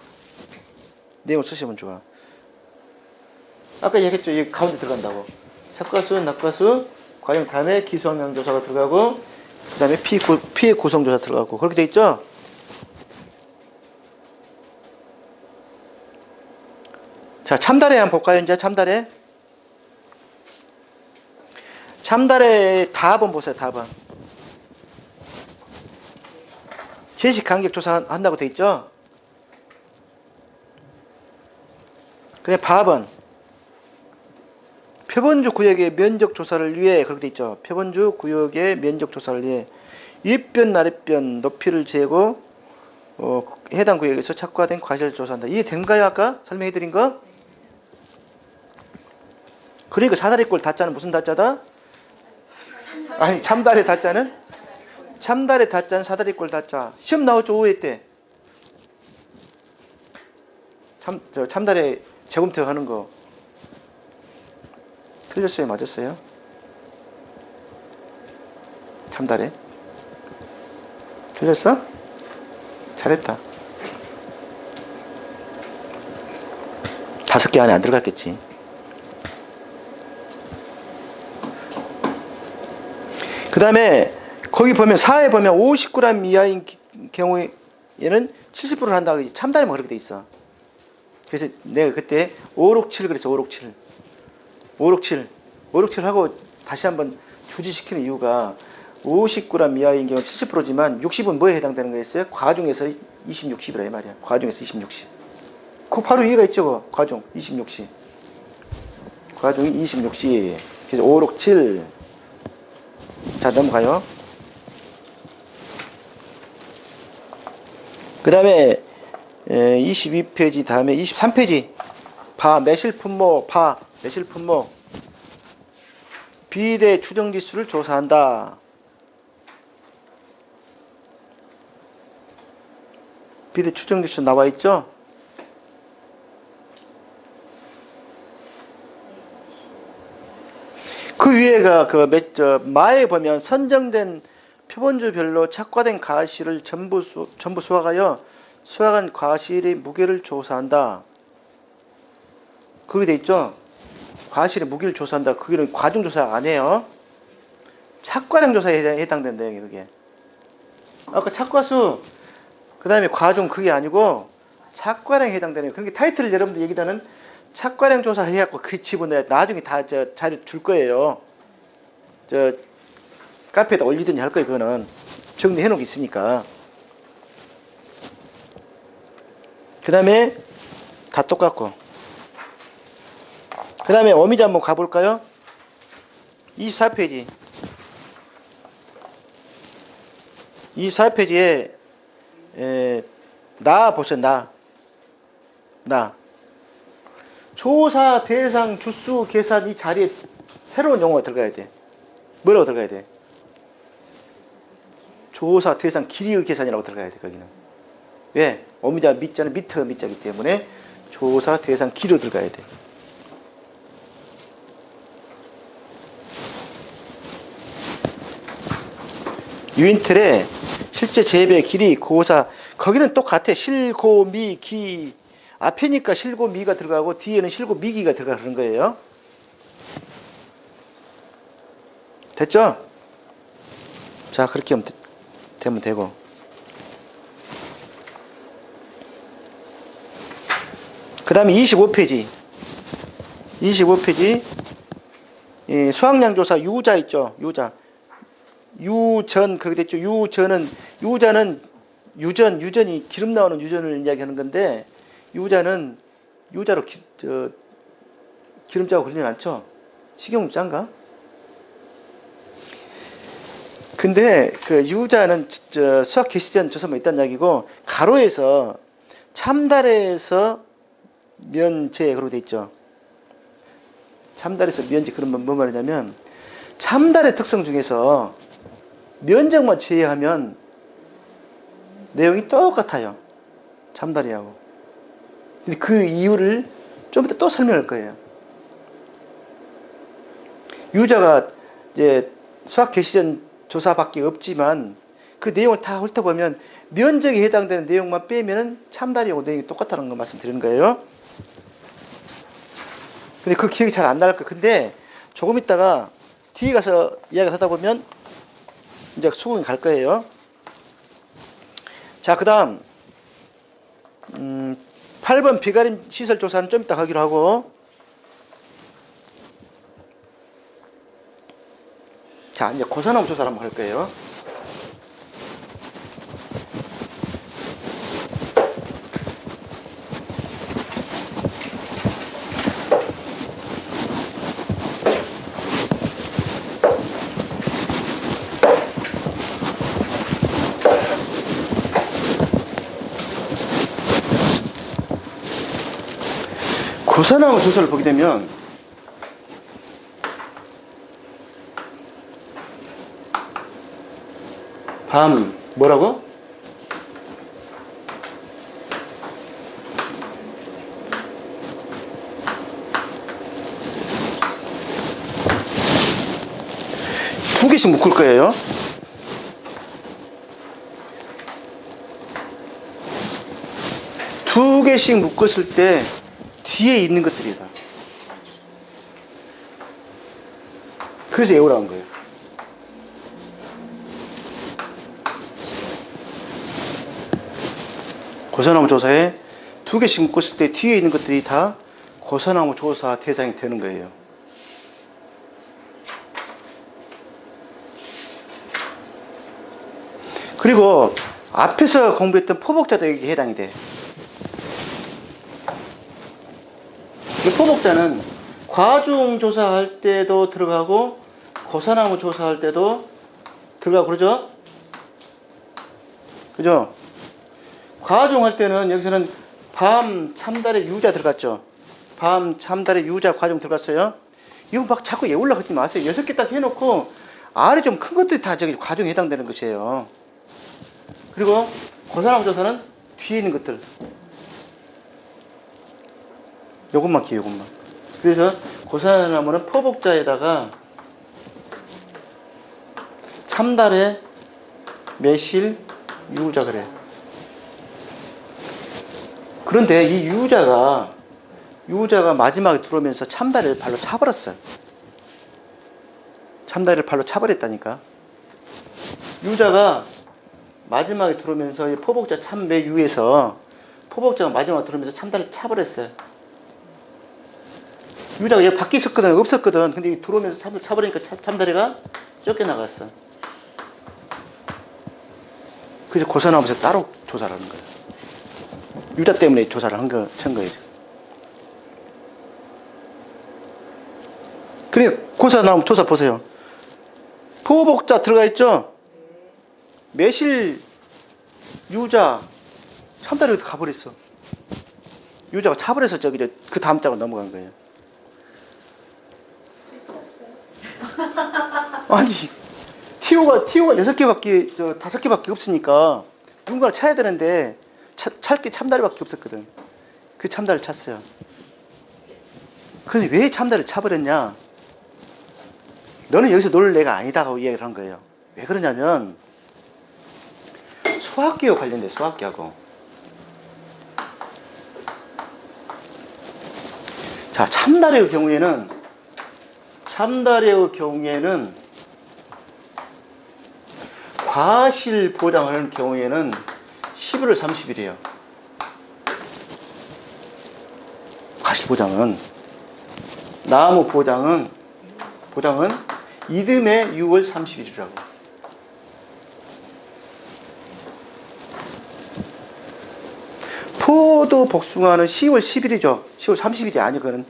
내용을 쓰시면 좋아. 아까 얘기했죠. 이 가운데 들어간다고. 착과수, 납과수, 과정 다음에 기수학량 조사가 들어가고, 그 다음에 피해 구성 조사 들어가고, 그렇게 돼 있죠? 자, 참다래 한번 볼까요? 이제 참다래. 참다래 답은 보세요. 답은. 제식 간격 조사 한다고 돼 있죠? 근데 밥은 표본주 구역의 면적 조사를 위해 그렇게 돼 있죠. 표본주 구역의 면적 조사를 위해 윗변, 아랫변 높이를 재고 해당 구역에서 착과된 과실을 조사한다. 이해된가요? 아까 설명해 드린 거? 그러니까 사다리꼴 다자는 무슨 다자다? 아니, 참다리 다자는? 참다리 다자는 사다리꼴 다자. 시험 나오죠, 5회 때. 참다리 재검토 하는 거. 틀렸어요? 맞았어요? 참다리? 틀렸어? 잘했다. 5개 안에 안 들어갔겠지. 그 다음에 거기 보면 4에 보면 50g 이하인 경우에는 70%를 한다고 참다리만 그렇게 돼 있어. 그래서 내가 그때 567 그랬어. 567 하고 다시 한번 주지시키는 이유가 50g 이하인 경우 70%지만 60은 뭐에 해당되는 거였어요? 과중에서 20, 60이라 이 말이야. 과중에서 20, 60. 그 바로 이해가 있죠. 그거. 과중 20, 60. 과중이 20, 60. 그래서 567. 자, 넘어가요. 그 다음에 22페이지 다음에 23페이지 매실분모 비대 추정지수를 조사한다. 비대 추정지수 나와 있죠? 그 위에가 마에 보면 선정된 표본주별로 착과된 과실을 전부 수확하여 수확한 과실의 무게를 조사한다. 그게 돼 있죠? 과실의 무게를 조사한다. 그게는 과중조사 아니에요. 착과량 조사에 해당된다. 그게. 아까 착과수, 그 다음에 과중 그게 아니고 착과량에 해당되는. 그러니까 타이틀을 여러분들 얘기하는 착과량 조사 해갖고 그 집어넣어야 나중에 다 자료 줄 거예요. 카페에다 올리든지 할 거예요. 그거는 정리해 놓은 게 있으니까. 그 다음에 다 똑같고. 그 다음에 어미자 한번 가볼까요? 24페이지. 24페이지에 나 보세요. 나. 조사 대상 주수 계산 이 자리에 새로운 용어가 들어가야 돼. 뭐라고 들어가야 돼? 조사 대상 길이의 계산이라고 들어가야 돼, 거기는. 왜? 어미자 미자는 미터 미자이기 때문에 조사 대상 길이로 들어가야 돼. 유인틀에 실제 재배 길이 고사 거기는 똑같아. 실고미 기 앞에니까 실고미가 들어가고 뒤에는 실고미기가 들어가 그런 거예요. 됐죠? 자, 그렇게 되면 되고. 그 다음에 25페이지. 25페이지. 예, 수확량조사 유자 있죠? 유자. 유전, 그렇게 됐죠? 유자는 유전이 기름 나오는 유전을 이야기하는 건데, 유자로 기름자가 걸리진 않죠? 식용유 짠가? 근데 그 유자는 수확 개시 전 조사만 있다는 이야기고, 가로에서 참달에서 면제 그러고 돼 있죠. 참달에서 면제 그러면 뭐 말이냐면 참달의 특성 중에서 면적만 제외하면 내용이 똑같아요. 참달이하고. 근데 그 이유를 좀 이따 또 설명할 거예요. 유자가 이제 수확 개시 전 조사밖에 없지만 그 내용을 다 훑어보면 면적에 해당되는 내용만 빼면 참달이하고 내용이 똑같다는 거 말씀드리는 거예요. 근데 그 기억이 잘 안 날 거예요. 근데 조금 있다가 뒤에 가서 이야기를 하다 보면 이제 수긍이 갈 거예요. 자, 그 다음 8번 비가림 시설 조사는 좀 이따 하기로 하고, 자, 이제 고사나무 조사를 한번 할 거예요. 고사나무 조사를 보게 되면 밤 뭐라고? 두 개씩 묶을 거예요. 두 개씩 묶었을 때 뒤에 있는 것들이다. 그래서 외우라고 한 거예요. 고사나무 조사에 두 개씩 묶었을 때 뒤에 있는 것들이 다 고사나무 조사 대상이 되는 거예요. 그리고 앞에서 공부했던 포복자도 여기에 해당이 돼. 이 포복자는 과중 조사할 때도 들어가고 고사나무 조사할 때도 들어가고 그러죠? 그죠? 과중할 때는 여기서는 밤 참달의 유자 들어갔죠? 밤 참달의 유자 과중 들어갔어요? 이거 막 자꾸 외우려고 하지 마세요. 6개 딱 해놓고 아래 좀 큰 것들이 다 저기 과중에 해당되는 것이에요. 그리고 고사나무 조사는 뒤에 있는 것들. 요것만 기억, 요것만. 그래서 고사나무는 포복자에다가 참달에 매실 유자 그래. 그런데 이 유자가 마지막에 들어오면서 참다리를 발로 차버렸어요. 참다리를 발로 차버렸다니까. 유자가 마지막에 들어오면서 이 포복자 참매유에서 포복자가 마지막에 들어오면서 참다리를 차버렸어요. 유자가 여기 밖에 있었거든, 없었거든. 근데 들어오면서 차버리니까 참다리가 쫓겨나갔어. 그래서 고사나무에서 따로 조사를 하는 거예요. 유자 때문에 조사를 한 거예요. 그러니까 고사나무 조사 보세요. 포복자 들어가 있죠? 매실, 유자, 참다리가 가버렸어. 유자가 차버려서 그 다음 장으로 넘어간 거예요. 아니, TO가 6개밖에, 5개밖에 없으니까 누군가를 차야 되는데, 찰 게 참다리밖에 없었거든. 그 참다리를 찼어요. 그런데 왜 참다리를 차버렸냐? 너는 여기서 놀 애가 아니다 하고 이야기를 한 거예요. 왜 그러냐면, 수학계와 관련돼, 수학계하고. 자, 참다리의 경우에는 과실 보장하는 경우에는 11월 30일이에요. 과실 보장은. 나무 보장은 이듬해 6월 30일이라고. 포도 복숭아는 10월 10일이죠. 10월 30일이 아니고 그거는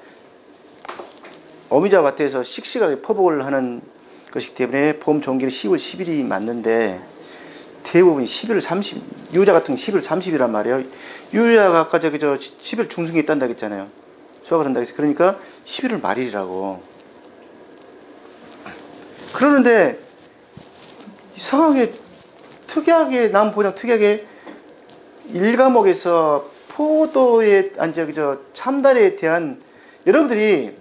어미자 밭에서 씩씩하게 포복을 하는 것이기 때문에 봄 종기는 10월 10일이 맞는데 대부분이 11월 30일, 유자 같은 게 11월 30일이란 말이에요. 유자가 아까 10월 중순에 있단다 했잖아요. 수확을 한다 했어요. 그러니까 11월 말일이라고. 그러는데 이상하게 특이하게 남보장 특이하게 1과목에서 포도에 참다리에 대한 여러분들이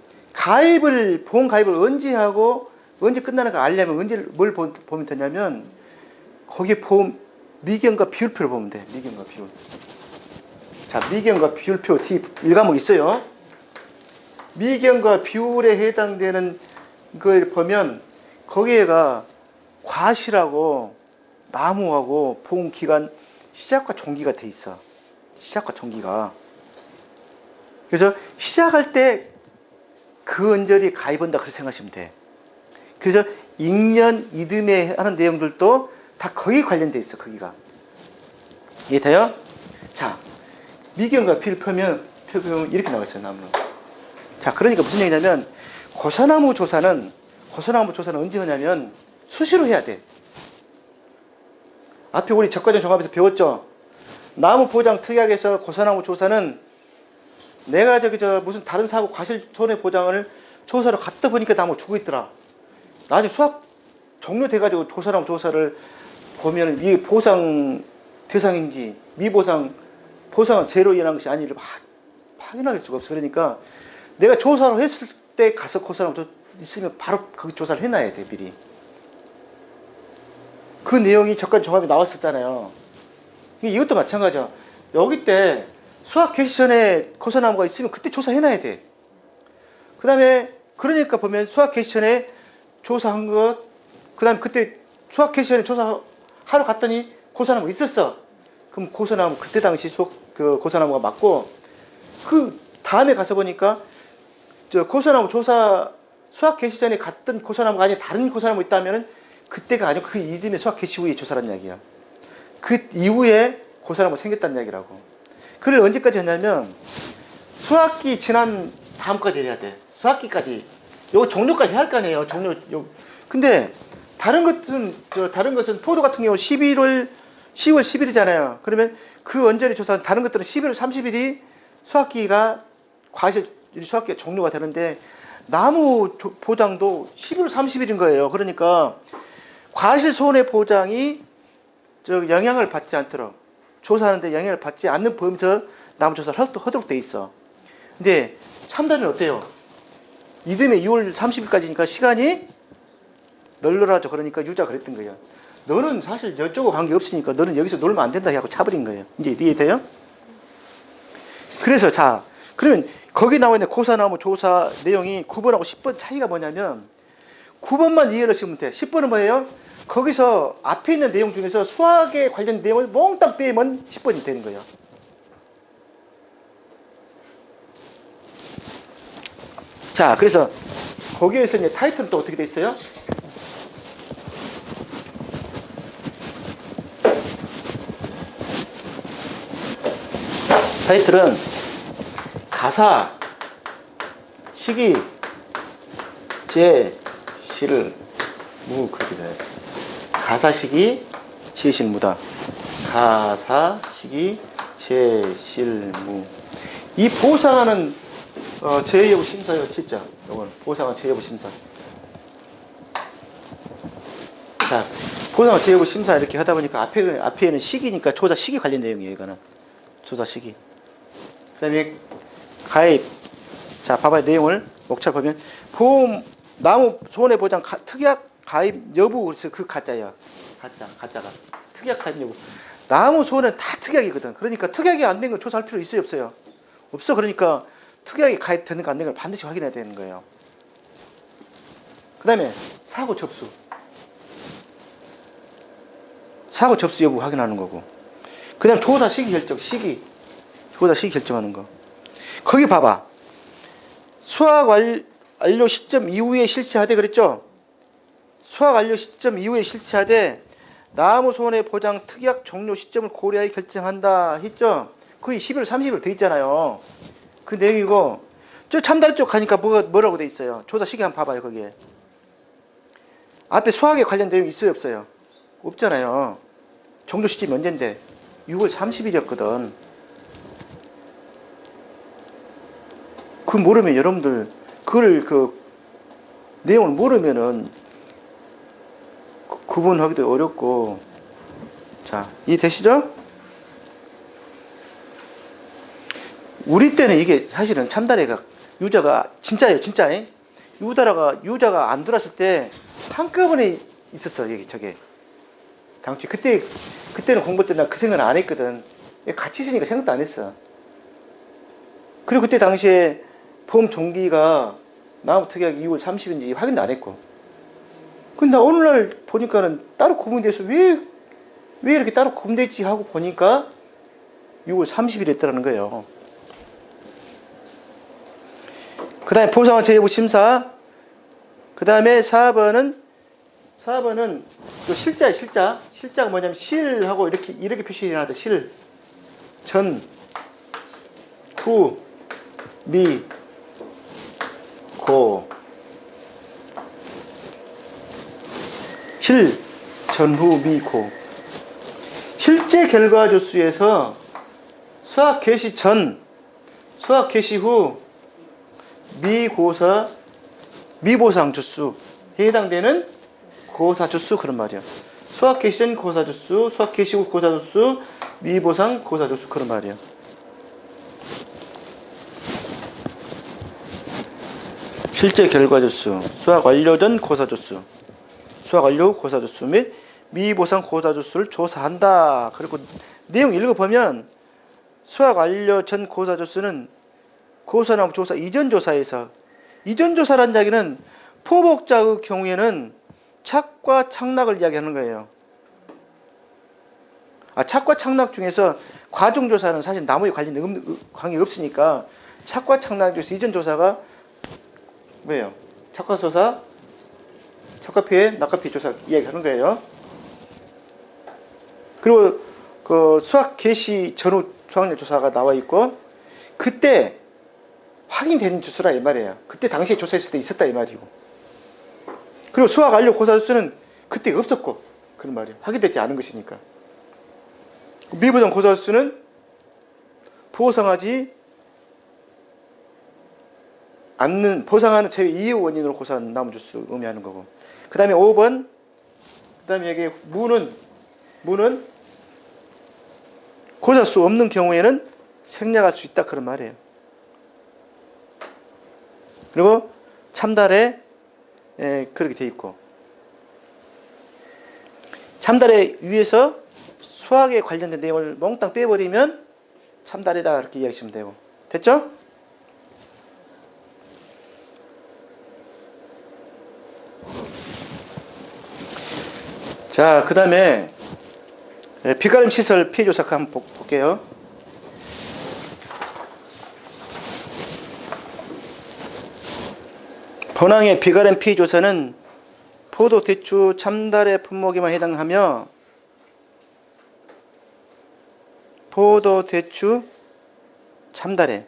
보험 가입을 언제 하고 언제 끝나는가 알려면 뭘 보면 되냐면 거기에 보험 미경과 비율표를 보면 돼. 미경과 비율. 자, 미경과 비율표 뒤 1과목 있어요. 미경과 비율에 해당되는 걸 보면 거기에가 과실하고 나무하고 보험 기간 시작과 종기가 돼 있어. 시작과 종기가. 그래서 시작할 때 그 언저리 가입한다 그렇게 생각하시면 돼. 그래서 익년 이듬해 하는 내용들도 다 거기에 관련돼 있어. 거기가. 이해돼요? 자, 미경과 비를 펴면 이렇게 나와 있어요. 나무는. 자, 그러니까 무슨 얘기냐면 고사나무 조사는 언제 하냐면 수시로 해야 돼. 앞에 우리 적과전 종합에서 배웠죠. 나무 보장 특약에서 고사나무 조사는 내가 무슨 다른 사고 과실 손해 보장을 조사로 갔다 보니까 나무 죽어 있더라. 나중에 수학 종료돼가지고 고사나무 조사를 보면 이 보상 대상인지 보상은 제로 인한 것이 아니를 확인할 수가 없어. 그러니까 내가 조사를 했을 때 가서 고사나무 있으면 바로 그 조사를 해놔야 돼, 미리. 그 내용이 적과전 종합에 나왔었잖아요. 이것도 마찬가지야. 여기 때 수학 개시 전에 고사나무가 있으면 그때 조사해놔야 돼. 그 다음에 그러니까 보면 수학 개시 전에 조사한 것, 그 다음에 그때 수학 개시 전에 조사하러 갔더니 고사나무가 있었어. 그럼 고사나무 그때 당시 그 고사나무가 맞고 그 다음에 가서 보니까 고사나무 조사 수학 개시 전에 갔던 고사나무가 아니라 다른 고사나무 있다면은 그때가 아니고 그 이듬해 수학 개시 후에 조사라는 이야기야. 그 이후에 고사나무가 생겼다는 이야기라고. 그걸 언제까지 했냐면 수학기 지난 다음까지 해야 돼. 수학기까지. 요거 종료까지 해야 할 거 아니에요. 근데 다른 것은 포도 같은 경우 10월 10일이잖아요. 그러면 그 언저리 조사 다른 것들은 11월 30일이 수학기가 수학기가 종료가 되는데 나무 보장도 11월 30일인 거예요. 그러니까 과실 손해 보장이 영향을 받지 않도록 조사하는데 영향을 받지 않는 범위에서 나무 조사를 하도록 돼 있어. 근데 참다리는 어때요? 이듬해 6월 30일까지니까 시간이 널널하죠. 그러니까 유자가 그랬던 거예요. 너는 사실 이쪽하고 관계없으니까 너는 여기서 놀면 안 된다 하고 차버린 거예요. 이제 이해돼요? 그래서 그러면 거기 나와 있는 고사나무 조사 내용이 9번하고 10번 차이가 뭐냐면 9번만 이해를 하시면 돼. 10번은 뭐예요? 거기서 앞에 있는 내용 중에서 수학에 관련 내용을 몽땅 빼면 10번이 되는 거예요. 자, 그래서 거기에서 이제 타이틀은 또 어떻게 돼 있어요? 타이틀은 가사, 시기, 제, 시를 무 그렇게 되어 있어요. 가사, 시기, 제실, 무다. 가사, 시기, 제실, 무. 이 보상하는 제외 여부 심사예요, 진짜. 이건 보상은 제외 여부 심사. 자, 보상 제외부 심사 이렇게 하다 보니까 앞에는 시기니까 조사 시기 관련 내용이에요, 이거는. 조사 시기. 그 다음에 가입. 자, 봐봐요. 내용을 목차 보면 보험, 나무 손해보장 특약 가입 여부. 그래서 그 가짜예요. 가짜가. 특약 가입 여부. 나무 손해는 다 특약이거든. 그러니까 특약이 안 된 건 조사할 필요 있어요, 없어요? 없어. 그러니까 특약이 가입되는 거 안 된 걸 반드시 확인해야 되는 거예요. 그 다음에 사고 접수. 사고 접수 여부 확인하는 거고. 그 다음 조사 시기 결정, 조사 시기 결정하는 거. 거기 봐봐. 수학 완료 시점 이후에 실시하되 그랬죠? 수학 완료 시점 이후에 실시하되 나무 손해 보장 특약 종료 시점을 고려하여 결정한다 했죠? 거의 11월 30일 돼 있잖아요. 그 내용이고, 저 참다리 쪽 가니까 뭐라고 돼 있어요? 조사 시기 한번 봐봐요, 거기에. 앞에 수학에 관련 내용이 있어요, 없어요? 없잖아요. 종료 시점이 언젠데? 6월 30일이었거든. 그 모르면 여러분들, 내용을 모르면은 구분하기도 어렵고. 자, 이해되시죠? 우리 때는 이게 사실은 참다리가 유자가 진짜예요, 진짜. 유자가 안 들어왔을 때 한꺼번에 있었어, 여기 저게. 당초에 그때는 공부 때 나 그 생각은 안 했거든. 같이 있으니까 생각도 안 했어. 그리고 그때 당시에 보험 종기가 나무 특약 2월 30일인지 확인도 안 했고. 근데 나 오늘날 보니까는 따로 구분돼서 왜 이렇게 따로 구분됐지 하고 보니까 6월 30일 했더라는 거예요. 그 다음에 보상원 제외부 심사. 그 다음에 4번은 또 실자예요, 실자. 실자가 뭐냐면 실하고 이렇게 표시해놔도 실. 전, 후, 미, 고. 실, 전, 후, 미, 고. 실제 결과 조수에서 수학 개시 전, 수학 개시 후, 미보상 주수 해당되는 고사 주수 그런 말이야. 수학 개시 전 고사 주수, 수학 개시 후 고사 주수, 미보상 고사 주수 그런 말이야. 실제 결과 주수, 수학 완료 전 고사 주수, 수학 완료 후 고사 주수 및 미보상 고사 주수를 조사한다. 그리고 내용 읽어보면 수학 완료 전 고사 주수는 고사나 조사 이전 조사에서, 이전 조사라는 이야기는 포복자의 경우에는 착과 착락을 이야기하는 거예요. 착과 착락 중에서 과중 조사는 사실 나무에 관계가 없으니까 착과 착락 중에서 이전 조사가 뭐예요? 착과 조사, 착과 피해, 낙과 피해 조사 이야기하는 거예요. 그리고 그 수학 개시 전후 수학력 조사가 나와 있고, 그때 확인된 주수라 이 말이에요. 그때 당시에 조사했을 때 있었다 이 말이고. 그리고 수학 완료 고사 주수는 그때 없었고 그런 말이에요. 확인되지 않은 것이니까. 미보상 고사 주수는 보상하지 않는, 보상하는 제외 이유 원인으로 고사한 나무 주수 의미하는 거고. 그 다음에 5번, 그 다음에 여기 무는 고사 수 없는 경우에는 생략할 수 있다 그런 말이에요. 그리고 참달에 그렇게 돼 있고, 참달에 위에서 수학에 관련된 내용을 몽땅 빼버리면 참달이다 이렇게 이야기하시면 되고. 됐죠? 자, 그 다음에 비가림 시설 피해 조사 한번 볼게요. 본항의 비가림 피해 조사는 포도, 대추, 참달의 품목에만 해당하며, 포도, 대추, 참달에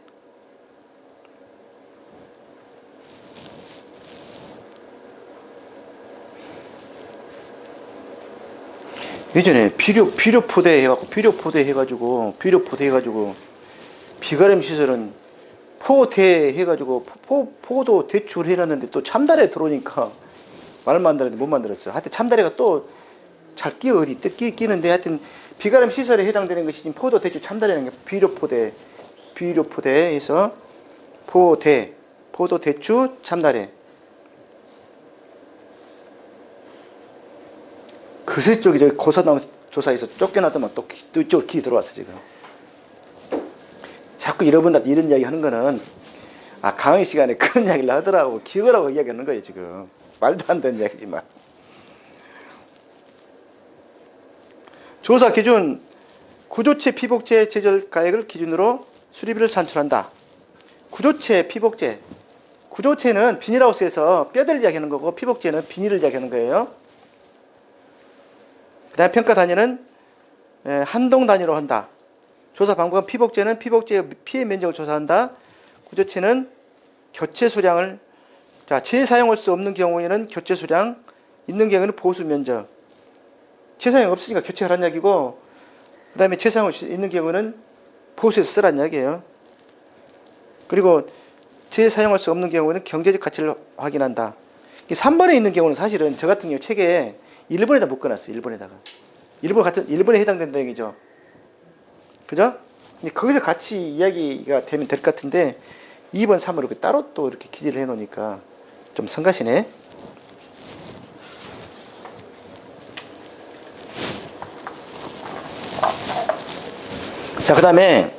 예전에 비료포대 해가지고 비가림 시설은 포대 해가지고 포도 대추를 해놨는데 또 참달에 들어오니까 말 만들었는데 못 만들었어. 하여튼 참다리가 또 잘 끼어 어디 끼는데 하여튼 비가림 시설에 해당되는 것이 포도 대추 참다리라는 게 비료포대에서 포도 대추 참다리. 그새 쪽이 저기 고사나무 조사에서 쫓겨나더만 또 이쪽으로 길이 들어왔어 지금. 자꾸 이런 이야기 하는 거는 강의 시간에 그런 이야기를 하더라고. 기억을 하고 이야기하는 거예요 지금. 말도 안 되는 이야기지만. 조사 기준 구조체 피복제 제절가액을 기준으로 수리비를 산출한다. 구조체 피복제. 구조체는 비닐하우스에서 뼈대를 이야기하는 거고 피복제는 비닐을 이야기하는 거예요. 그 다음에 평가 단위는 한동 단위로 한다. 조사 방법은 피복제는 피복제의 피해 면적을 조사한다. 구조체는 교체 수량을 재사용할 수 없는 경우에는 교체 수량, 있는 경우에는 보수 면적. 재사용 없으니까 교체하라는 이야기고 그 다음에 재사용할 수 있는 경우는 보수해서 쓰라는 이야기예요. 그리고 재사용할 수 없는 경우는 경제적 가치를 확인한다. 3번에 있는 경우는 사실은 저 같은 경우 책에 1번에다 묶어놨어요. 1번에다가. 1번에 해당된다는 얘기죠. 그죠? 거기서 같이 이야기가 되면 될 것 같은데 2번, 3번 이렇게 따로 또 이렇게 기재를 해놓으니까 좀 성가시네. 자, 그 다음에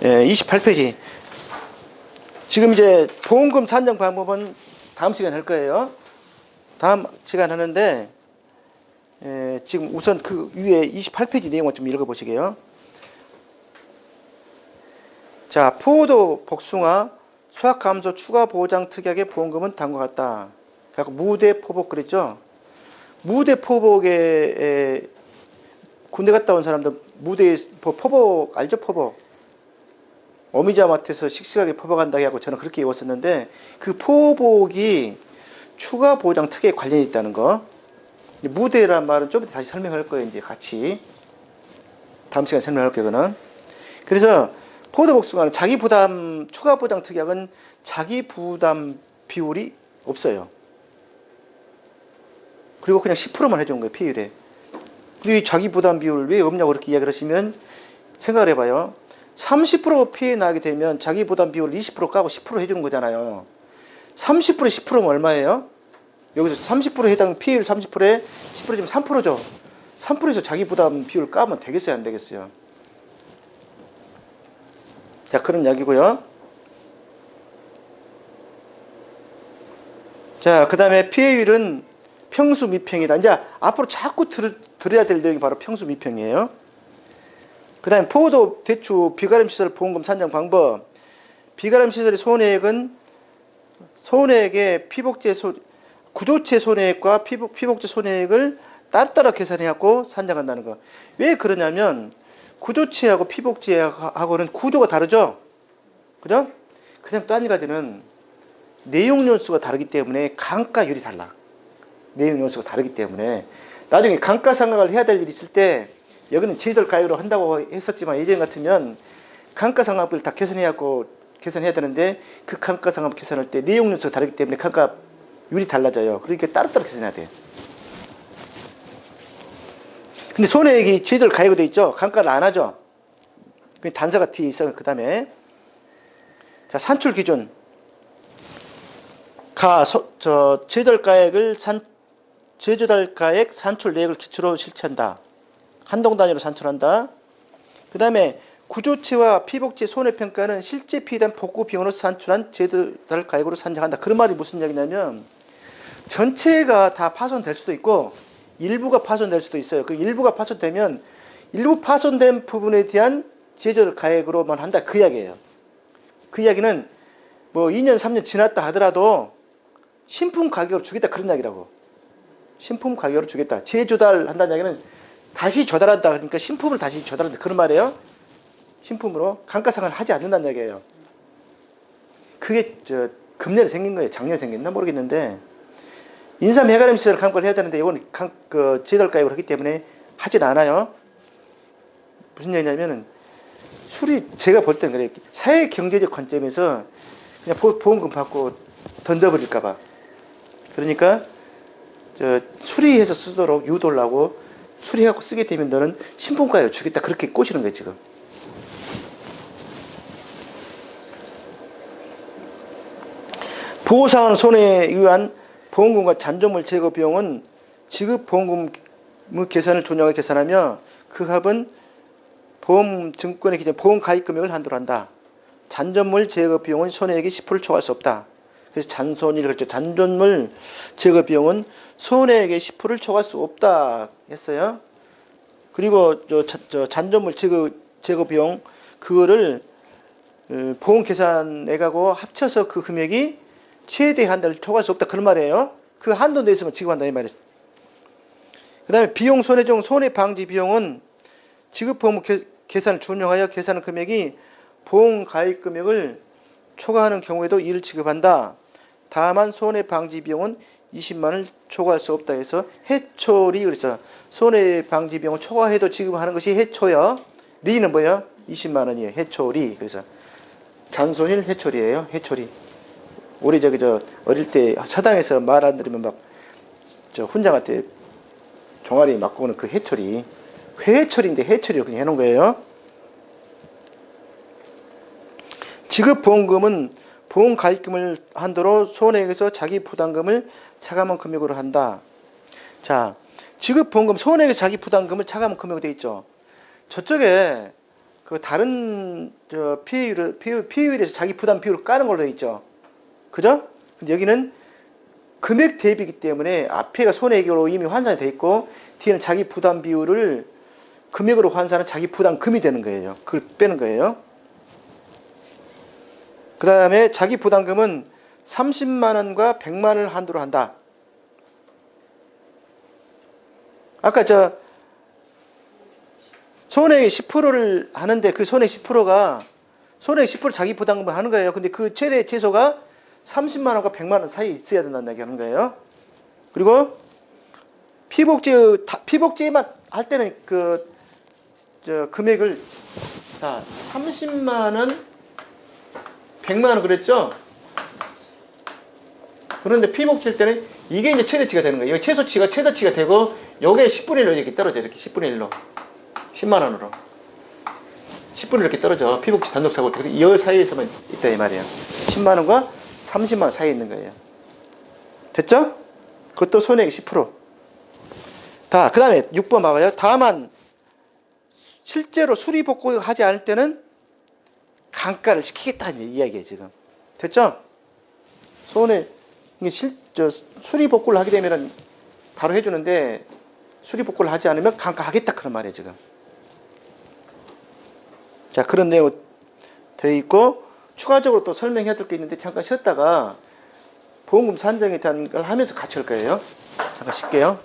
28페이지. 지금 이제 보험금 산정 방법은 다음 시간에 할 거예요. 다음 시간 하는데 지금 우선 그 위에 28페이지 내용을 좀 읽어보시게요. 자, 포도 복숭아 수확 감소 추가 보장 특약의 보험금은 다음과 같다. 무대 포복 그랬죠? 무대 포복에 군대 갔다 온 사람들 무대에 포복 알죠? 포복. 어미자마트에서 씩씩하게 포복한다고 하고 저는 그렇게 입었었는데 그 포복이 추가 보장 특약에 관련이 있다는 거. 무대란 말은 좀 이따 다시 설명할 거예요. 이제 같이 다음 시간에 설명할 거예요. 그거는. 그래서 포도 복숭아는 자기 부담 추가 보장 특약은 자기 부담 비율이 없어요. 그리고 그냥 10%만 해준 거예요. 피해율에. 그리고 자기 부담 비율 왜 없냐고 그렇게 이야기를 하시면 생각을 해봐요. 30% 피해 나게 되면 자기 부담 비율 20% 까고 10% 해주는 거잖아요. 30% 10%면 얼마예요? 여기서 30% 해당 피해율 30%에 10%면 3%죠. 3%에서 자기 부담 비율 까면 되겠어요? 안 되겠어요? 자, 그런 이야기고요. 자, 그 다음에 피해율은 평수 미평이다. 이제 앞으로 자꾸 들어야 될 내용이 바로 평수 미평이에요. 그 다음에 포도 대추 비가림 시설 보험금 산정 방법. 비가림 시설의 손해액은 손해액의 구조체 손해액과 피복제 손해액을 따로따로 계산해갖고 산정한다는 거. 왜 그러냐면 구조체하고 피복제하고는 구조가 다르죠. 그죠? 그다음 또 한 가지는 내용 연수가 다르기 때문에 감가율이 달라. 내용 연수가 다르기 때문에 나중에 감가상각을 해야 될 일이 있을 때 여기는 제절 가액으로 한다고 했었지만 예전 같으면 감가상각비를 다 계산해야 되는데 그 감가상각 계산할 때 내용 연수가 다르기 때문에 감가율이 달라져요. 그러니까 따로따로 계산해야 돼요. 근데 손해액이 제절 가액으로 돼 있죠. 감가를 안 하죠. 단서가 뒤에 있어. 그 다음에 자, 산출 기준. 제절가액 산출 내역을 기초로 실체한다. 한동 단위로 산출한다. 그 다음에 구조체와 피복제 손해평가는 실제 피해된 복구 비용으로 산출한 제절가액으로 산정한다. 그런 말이 무슨 얘기냐면 전체가 다 파손될 수도 있고 일부가 파손될 수도 있어요. 그 일부가 파손되면 일부 파손된 부분에 대한 제절가액으로만 한다. 그 이야기예요. 그 이야기는 뭐 2년 3년 지났다 하더라도 신품 가격으로 주겠다. 그런 이야기라고. 신품 가격으로 주겠다. 재조달 한다는 이야기는 다시 조달한다. 그러니까 신품을 다시 조달한다. 그런 말이에요. 신품으로 감가상각을 하지 않는다는 이야기예요. 그게 금년에 생긴 거예요. 작년에 생겼나 모르겠는데 인삼 해가림 시설을 감가를 해야 되는데 이건 제절가액으로 하기 때문에 하진 않아요. 무슨 얘기냐면은 술이 제가 볼 때는 그래. 사회 경제적 관점에서 그냥 보험금 받고 던져버릴까봐. 그러니까 수리해서 쓰도록 유도를 하고 수리하고 쓰게 되면 너는 신분가에 주겠다. 그렇게 꼬시는 거예요, 지금. 보호상환 손해에 의한 보험금과 잔존물 제거 비용은 지급 보험금 계산을 준용하게 계산하며 그 합은 보험증권의 기준 보험 가입 금액을 한도로 한다. 잔존물 제거 비용은 손해액의 10%를 초과할 수 없다. 그래서 잔손일 그렇죠. 잔존물 제거 비용은 손해액의 10%를 초과할 수 없다 했어요. 그리고 잔존물 제거 비용 그거를 보험 계산액하고 합쳐서 그 금액이 최대 한도를 초과할 수 없다 그런 말이에요. 그 한도 내에서만 지급한다 이 말이에요. 그 다음에 비용 손해 중 손해 방지 비용은 지급보험 계산을 준용하여 계산한 금액이 보험 가입 금액을 초과하는 경우에도 이를 지급한다. 다만 손해 방지 비용은 20만 원을 초과할 수 없다 해서 해초리 그래서 손해 방지 비용을 초과해도 지급하는 것이 해초요. 리는 뭐예요? 20만 원이에요. 해초리. 그래서 잔손일 해초리예요. 해초리. 우리 어릴 때 사당에서 말 안 들으면 막 훈장한테 종아리 맞고 오는 그 해초리. 회해초리인데 해초리로 그냥 해놓은 거예요. 지급보험금은 보험 가입금을 한도로 손해액에서 자기 부담금을 차감한 금액으로 한다. 자, 지급보험금 손해액에서 자기 부담금을 차감한 금액으로 되어 있죠. 저쪽에 그 다른 피해율에서 자기 부담 비율을 까는 걸로 되어 있죠. 그죠? 근데 여기는 금액 대비이기 때문에 앞에가 손해액으로 이미 환산이 되어 있고 뒤에는 자기 부담 비율을 금액으로 환산하는 자기 부담금이 되는 거예요. 그걸 빼는 거예요. 그 다음에 자기 부담금은 30만 원과 100만 원을 한도로 한다. 아까 손해액 10%를 하는데 그 손해액 10%가 손해액 10% 자기 부담금을 하는 거예요. 근데 그 최대 최소가 30만 원과 100만 원 사이에 있어야 된다는 얘기 하는 거예요. 그리고 피복제만 할 때는 금액을 30만 원 100만 원 그랬죠? 그런데 피복칠 때는 이게 이제 최대치가 되는 거예요. 여기 최소치가 되고 요게 10분의 1로 이렇게 떨어져. 이렇게 10분의 1로 10만 원으로 10분의 1 이렇게 떨어져. 피복치 단독사고 이 사이에서만 있다 이 말이에요. 10만 원과 30만 원 사이에 있는 거예요. 됐죠? 그것도 손해액 10%. 그 다음에 6번 봐봐요. 다만 실제로 수리복구하지 않을 때는 감가를 시키겠다는 이야기예요 지금. 됐죠? 수리복구를 하게 되면 바로 해주는데 수리복구를 하지 않으면 감가하겠다 그런 말이에요 지금. 자, 그런 내용 되어 있고 추가적으로 또 설명해야 될 게 있는데 잠깐 쉬었다가 보험금 산정에 대한 걸 하면서 같이 할 거예요. 잠깐 쉴게요.